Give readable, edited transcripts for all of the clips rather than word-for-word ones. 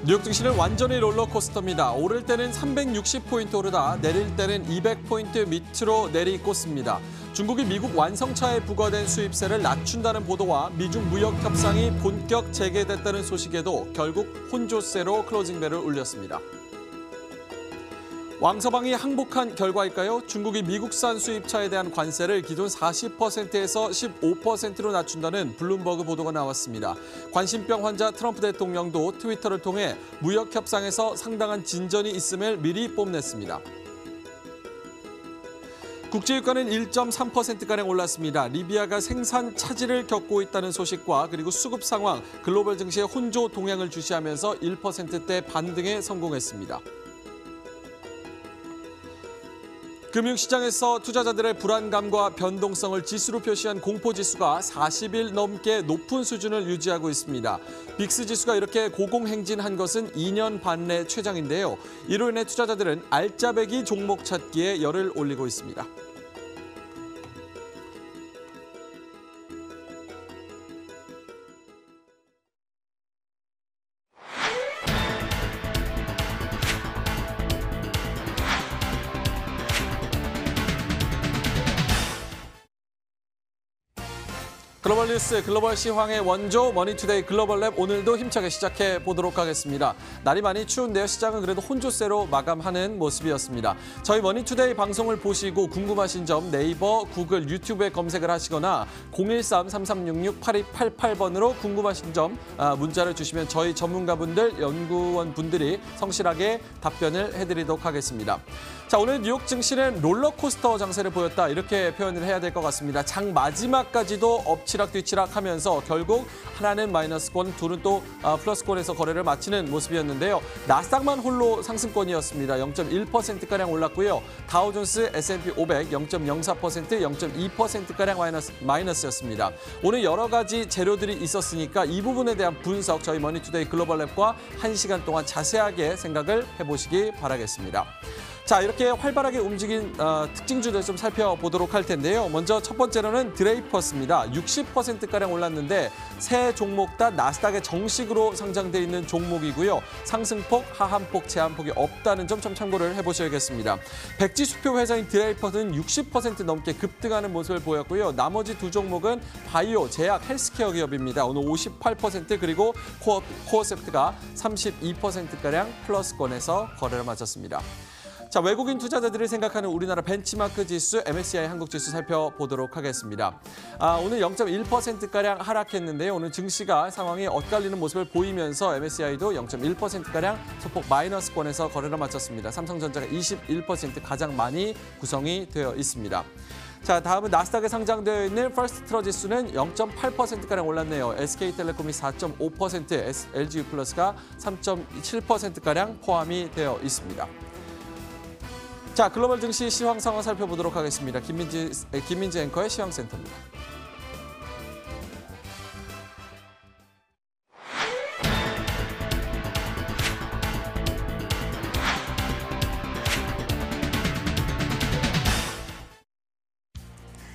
뉴욕 증시는 완전히 롤러코스터입니다. 오를 때는 360포인트 오르다 내릴 때는 200포인트 밑으로 내리꽂습니다. 중국이 미국 완성차에 부과된 수입세를 낮춘다는 보도와 미중 무역 협상이 본격 재개됐다는 소식에도 결국 혼조세로 클로징벨을 울렸습니다. 왕서방이 항복한 결과일까요? 중국이 미국산 수입차에 대한 관세를 기존 40%에서 15%로 낮춘다는 블룸버그 보도가 나왔습니다. 관심병 환자 트럼프 대통령도 트위터를 통해 무역 협상에서 상당한 진전이 있음을 미리 뽐냈습니다. 국제유가는 1.3%가량 올랐습니다. 리비아가 생산 차질을 겪고 있다는 소식과 그리고 수급 상황, 글로벌 증시의 혼조 동향을 주시하면서 1%대 반등에 성공했습니다. 금융시장에서 투자자들의 불안감과 변동성을 지수로 표시한 공포지수가 40일 넘게 높은 수준을 유지하고 있습니다. 빅스지수가 이렇게 고공행진한 것은 2년 반 내 최장인데요. 이로 인해 투자자들은 알짜배기 종목 찾기에 열을 올리고 있습니다. 글로벌 뉴스, 글로벌 시황의 원조 머니투데이 글로벌랩 오늘도 힘차게 시작해 보도록 하겠습니다. 날이 많이 추운데요. 시장은 그래도 혼조세로 마감하는 모습이었습니다. 저희 머니투데이 방송을 보시고 궁금하신 점 네이버, 구글, 유튜브에 검색을 하시거나 013-3366-8288번으로 궁금하신 점 문자를 주시면 저희 전문가분들, 연구원분들이 성실하게 답변을 해드리도록 하겠습니다. 자, 오늘 뉴욕 증시는 롤러코스터 장세를 보였다 이렇게 표현을 해야 될 것 같습니다. 장 마지막까지도 엎치락 뒤치락 하면서 결국 하나는 마이너스권, 둘은 또 플러스권에서 거래를 마치는 모습이었는데요. 나스닥만 홀로 상승권이었습니다. 0.1%가량 올랐고요. 다우존스, S&P 500 0.04%, 0.2%가량 마이너스였습니다. 오늘 여러 가지 재료들이 있었으니까 이 부분에 대한 분석 저희 머니투데이 글로벌랩과 1시간 동안 자세하게 생각을 해보시기 바라겠습니다. 자, 이렇게 활발하게 움직인 특징주들 좀 살펴보도록 할 텐데요. 먼저 첫 번째로는 드레이퍼스입니다. 60%가량 올랐는데 세 종목 다 나스닥에 정식으로 상장돼 있는 종목이고요. 상승폭, 하한폭, 제한폭이 없다는 점 좀 참고를 해보셔야겠습니다. 백지수표 회사인 드레이퍼스는 60% 넘게 급등하는 모습을 보였고요. 나머지 두 종목은 바이오, 제약, 헬스케어 기업입니다. 오늘 58% 그리고 코어셉트가 32%가량 플러스권에서 거래를 마쳤습니다. 자, 외국인 투자자들이 생각하는 우리나라 벤치마크 지수, MSCI 한국 지수 살펴보도록 하겠습니다. 오늘 0.1%가량 하락했는데요. 오늘 증시가 상황이 엇갈리는 모습을 보이면서 MSCI도 0.1%가량 소폭 마이너스권에서 거래를 마쳤습니다. 삼성전자가 21% 가장 많이 구성이 되어 있습니다. 자, 다음은 나스닥에 상장되어 있는 퍼스트트러 지수는 0.8%가량 올랐네요. SK텔레콤이 4.5%, LG유플러스가 3.7%가량 포함이 되어 있습니다. 자, 글로벌 증시 시황 상황 살펴보도록 하겠습니다. 김민지 앵커의 시황센터입니다.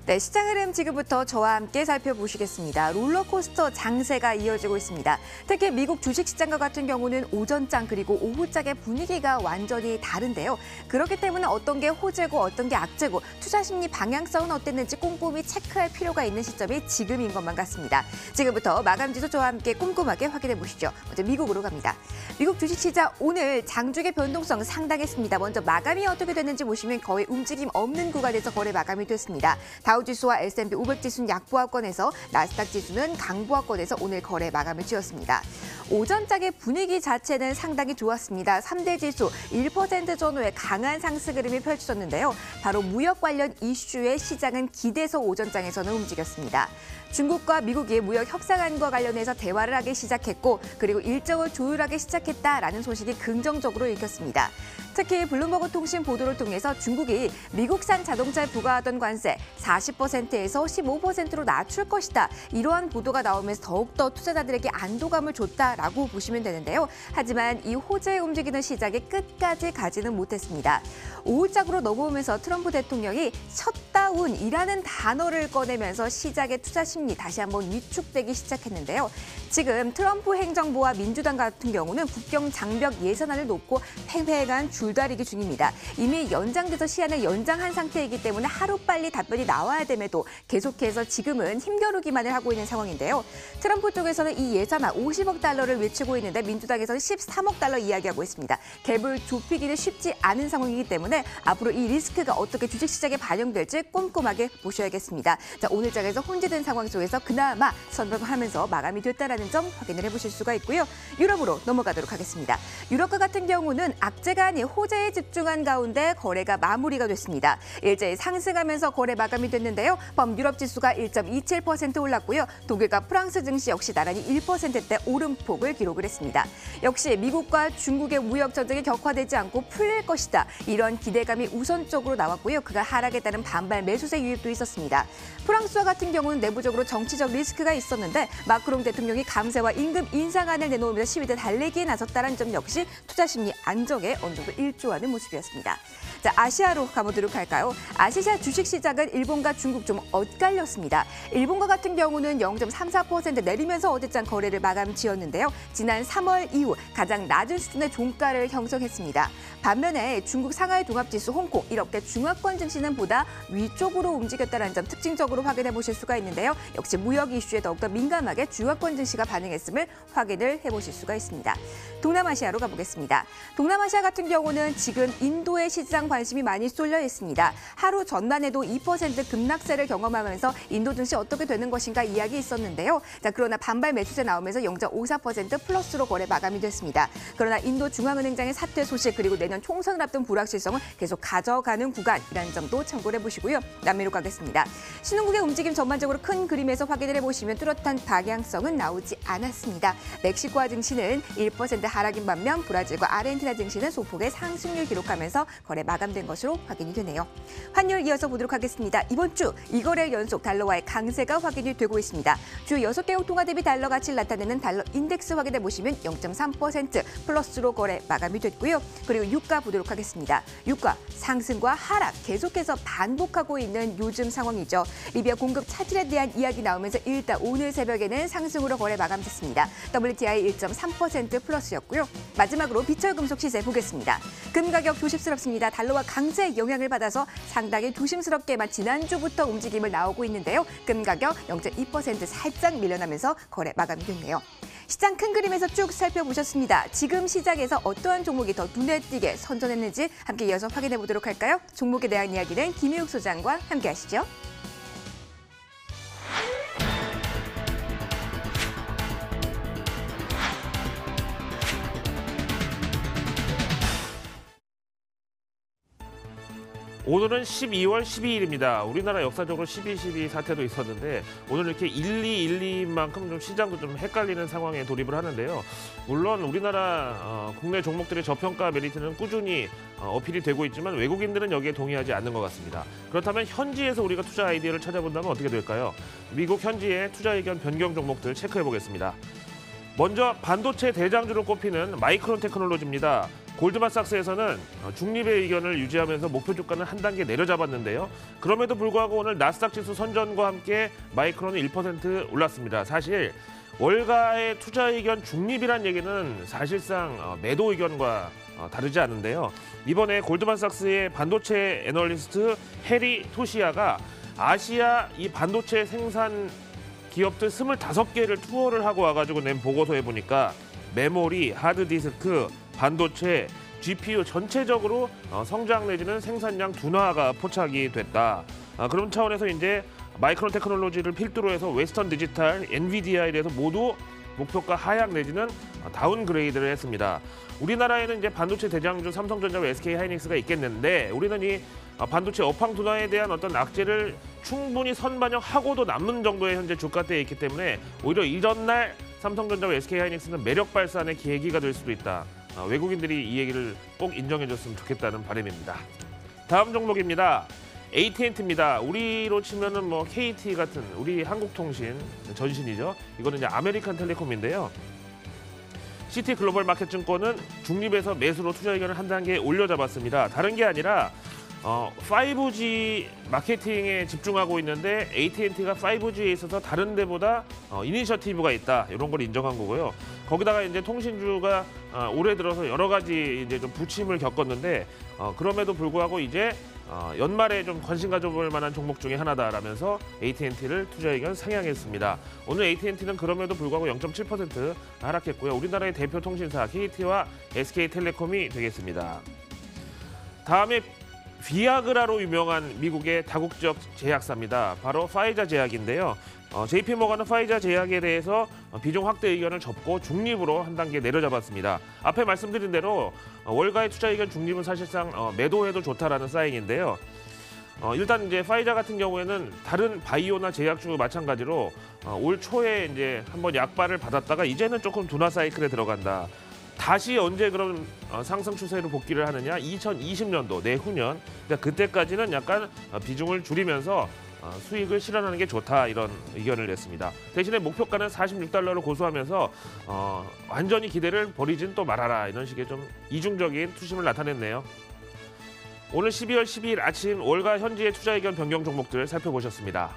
네, 시장 흐름 지금부터 저와 함께 살펴보시겠습니다. 롤러코스터 장세가 이어지고 있습니다. 특히 미국 주식시장과 같은 경우는 오전장 그리고 오후장의 분위기가 완전히 다른데요. 그렇기 때문에 어떤 게 호재고 어떤 게 악재고 투자 심리 방향성은 어땠는지 꼼꼼히 체크할 필요가 있는 시점이 지금인 것만 같습니다. 지금부터 마감지수 저와 함께 꼼꼼하게 확인해 보시죠. 먼저 미국으로 갑니다. 미국 주식시장 오늘 장중의 변동성 상당했습니다. 먼저 마감이 어떻게 됐는지 보시면 거의 움직임 없는 구간에서 거래 마감이 됐습니다. 다우지수와 S&P 500 지수는 약보합권에서 나스닥 지수는 강보합권에서 오늘 거래 마감을 지었습니다. 오전장의 분위기 자체는 상당히 좋았습니다. 3대 지수 1% 전후의 강한 상승 흐름이 펼쳐졌는데요. 바로 무역 관련 이슈에 시장은 기대서 오전장에서는 움직였습니다. 중국과 미국이 무역 협상안과 관련해서 대화를 하기 시작했고 그리고 일정을 조율하기 시작했다라는 소식이 긍정적으로 읽혔습니다. 특히 블룸버그 통신 보도를 통해서 중국이 미국산 자동차에 부과하던 관세 40%에서 15%로 낮출 것이다. 이러한 보도가 나오면서 더욱더 투자자들에게 안도감을 줬다라고 보시면 되는데요. 하지만 이 호재에 움직이는 시장이 끝까지 가지는 못했습니다. 5일장으로 넘어오면서 트럼프 대통령이 셧다운이라는 단어를 꺼내면서 시장의 투자 심리 다시 한번 위축되기 시작했는데요. 지금 트럼프 행정부와 민주당 같은 경우는 국경 장벽 예산안을 놓고 팽팽한 줄다리기 중입니다. 이미 연장돼서 시한을 연장한 상태이기 때문에 하루빨리 답변이 나와야 됨에도 계속해서 지금은 힘겨루기만을 하고 있는 상황인데요. 트럼프 쪽에서는 이 예산안 50억 달러를 외치고 있는데 민주당에서는 13억 달러 이야기하고 있습니다. 갭을 좁히기는 쉽지 않은 상황이기 때문에 앞으로 이 리스크가 어떻게 주식시장에 반영될지 꼼꼼하게 보셔야겠습니다. 자, 오늘 장에서 혼재된 상황 속에서 그나마 선방하면서 마감이 됐다는 점 확인을 해보실 수가 있고요. 유럽으로 넘어가도록 하겠습니다. 유럽과 같은 경우는 악재가 아닌 호재에 집중한 가운데 거래가 마무리가 됐습니다. 일제히 상승하면서 거래 마감이 됐는데요. 범유럽 지수가 1.27% 올랐고요. 독일과 프랑스 증시 역시 나란히 1%대 오름폭을 기록을 했습니다. 역시 미국과 중국의 무역 전쟁이 격화되지 않고 풀릴 것이다. 이런 기대감이 우선적으로 나왔고요. 그가 하락에 따른 반발 매수세 유입도 있었습니다. 프랑스와 같은 경우는 내부적으로 정치적 리스크가 있었는데 마크롱 대통령이 감세와 임금 인상안을 내놓으면서 시위대 달래기에 나섰다는 점 역시 투자 심리 안정에 어느 정도 일조하는 모습이었습니다. 자, 아시아로 가보도록 할까요? 아시아 주식시장은 일본과 중국 좀 엇갈렸습니다. 일본과 같은 경우는 0.34% 내리면서 어제장 거래를 마감 지었는데요. 지난 3월 이후 가장 낮은 수준의 종가를 형성했습니다. 반면에 중국 상하이 종합지수 홍콩 이렇게 중화권 증시는 보다 위쪽으로 움직였다는 점 특징적으로 확인해 보실 수가 있는데요. 역시 무역 이슈에 더욱더 민감하게 중화권 증시가 반응했음을 확인을 해보실 수가 있습니다. 동남아시아로 가보겠습니다. 동남아시아 같은 경우는 지금 인도의 시장 관심이 많이 쏠려 있습니다. 하루 전반에도 2% 급락세를 경험하면서 인도 증시 어떻게 되는 것인가 이야기 있었는데요. 자, 그러나 반발 매수세 나오면서 0.54% 플러스로 거래 마감이 됐습니다. 그러나 인도 중앙은행장의 사퇴 소식 그리고 내년 총선을 앞둔 불확실성을 계속 가져가는 구간이라는 점도 참고를 해보시고요. 남미로 가겠습니다. 신흥국의 움직임 전반적으로 큰 그림에서 확인을 해보시면 뚜렷한 방향성은 나오지 않았습니다. 멕시코와 증시는 1% 하락인 반면 브라질과 아르헨티나 증시는 소폭의 상승률 기록하면서 거래 마감된 것으로 확인이 되네요. 환율 이어서 보도록 하겠습니다. 이번 주 2거래 연속 달러와의 강세가 확인이 되고 있습니다. 주요 6개국 통화 대비 달러 가치를 나타내는 달러 인덱스 확인해 보시면 0.3% 플러스로 거래 마감이 됐고요. 그리고 유가 보도록 하겠습니다. 유가 상승과 하락 계속해서 반복하고 있는 요즘 상황이죠. 리비아 공급 차질에 대한 이야기 나오면서 일단 오늘 새벽에는 상승으로 거래 마감됐습니다. WTI 1.3% 플러스였고요. 마지막으로 비철금속 시세 보겠습니다. 금 가격 조심스럽습니다. 달러와 강세 영향을 받아서 상당히 조심스럽게만 지난주부터 움직임을 나오고 있는데요. 금 가격 0.2% 살짝 밀려나면서 거래 마감이 됐네요. 시장 큰 그림에서 쭉 살펴보셨습니다. 지금 시장에서 어떠한 종목이 더 눈에 띄게 선전했는지 함께 이어서 확인해 보도록 할까요? 종목에 대한 이야기는 김희욱 소장과 함께 하시죠. 오늘은 12월 12일입니다. 우리나라 역사적으로 12.12 사태도 있었는데 오늘 이렇게 12.12인 만큼 좀 시장도 좀 헷갈리는 상황에 돌입을 하는데요. 물론 우리나라 국내 종목들의 저평가 메리트는 꾸준히 어필이 되고 있지만 외국인들은 여기에 동의하지 않는 것 같습니다. 그렇다면 현지에서 우리가 투자 아이디어를 찾아본다면 어떻게 될까요? 미국 현지의 투자 의견 변경 종목들 체크해 보겠습니다. 먼저 반도체 대장주로 꼽히는 마이크론 테크놀로지입니다. 골드만삭스에서는 중립의 의견을 유지하면서 목표 주가는 한 단계 내려잡았는데요. 그럼에도 불구하고 오늘 나스닥 지수 선전과 함께 마이크론은 1% 올랐습니다. 사실 월가의 투자 의견 중립이란 얘기는 사실상 매도 의견과 다르지 않은데요. 이번에 골드만삭스의 반도체 애널리스트 해리 토시아가 아시아 이 반도체 생산 기업들 25개를 투어를 하고 와가지고 낸 보고서에 보니까 메모리, 하드디스크, 반도체, GPU 전체적으로 성장 내지는 생산량 둔화가 포착이 됐다. 그런 차원에서 이제 마이크론 테크놀로지를 필두로 해서 웨스턴 디지털, 엔비디아에 대해서 모두 목표가 하향 내지는 다운그레이드를 했습니다. 우리나라에는 이제 반도체 대장주 삼성전자와 SK하이닉스가 있겠는데 우리는 이 반도체 업황 둔화에 대한 어떤 악재를 충분히 선반영하고도 남는 정도의 현재 주가대에 있기 때문에 오히려 이전 날 삼성전자와 SK하이닉스는 매력 발산의 계기가 될 수도 있다. 외국인들이 이 얘기를 꼭 인정해줬으면 좋겠다는 바람입니다. 다음 종목입니다. AT&T입니다. 우리로 치면은 뭐 KT 같은 우리 한국통신 전신이죠. 이거는 이제 아메리칸텔레콤인데요. 시티글로벌마켓증권은 중립에서 매수로 투자 의견을 한 단계 올려잡았습니다. 다른 게 아니라 5G 마케팅에 집중하고 있는데 AT&T가 5G에 있어서 다른 데보다 이니셔티브가 있다, 이런 걸 인정한 거고요. 거기다가 이제 통신주가 올해 들어서 여러 가지 이제 좀 부침을 겪었는데 그럼에도 불구하고 이제 연말에 좀 관심 가져볼 만한 종목 중에 하나다라면서 AT&T를 투자 의견 상향했습니다. 오늘 AT&T는 그럼에도 불구하고 0.7% 하락했고요. 우리나라의 대표 통신사 KT와 SK텔레콤이 되겠습니다. 다음에 비아그라로 유명한 미국의 다국적 제약사입니다. 바로 파이자 제약인데요. JP모건은 파이자 제약에 대해서 비중 확대 의견을 접고 중립으로 한 단계 내려잡았습니다. 앞에 말씀드린 대로 월가의 투자 의견 중립은 사실상 매도해도 좋다라는 사인인데요. 일단 이제 파이자 같은 경우에는 다른 바이오나 제약주 마찬가지로 올 초에 이제 한번 약발을 받았다가 이제는 조금 둔화 사이클에 들어간다. 다시 언제 그럼 상승 추세로 복귀를 하느냐? 2020년도 내후년. 그러니까 그때까지는 약간 비중을 줄이면서 수익을 실현하는 게 좋다, 이런 의견을 냈습니다. 대신에 목표가는 $46로 고수하면서 완전히 기대를 버리진 또 말아라, 이런 식의 좀 이중적인 투심을 나타냈네요. 오늘 12월 12일 아침 월가 현지의 투자 의견 변경 종목들 살펴보셨습니다.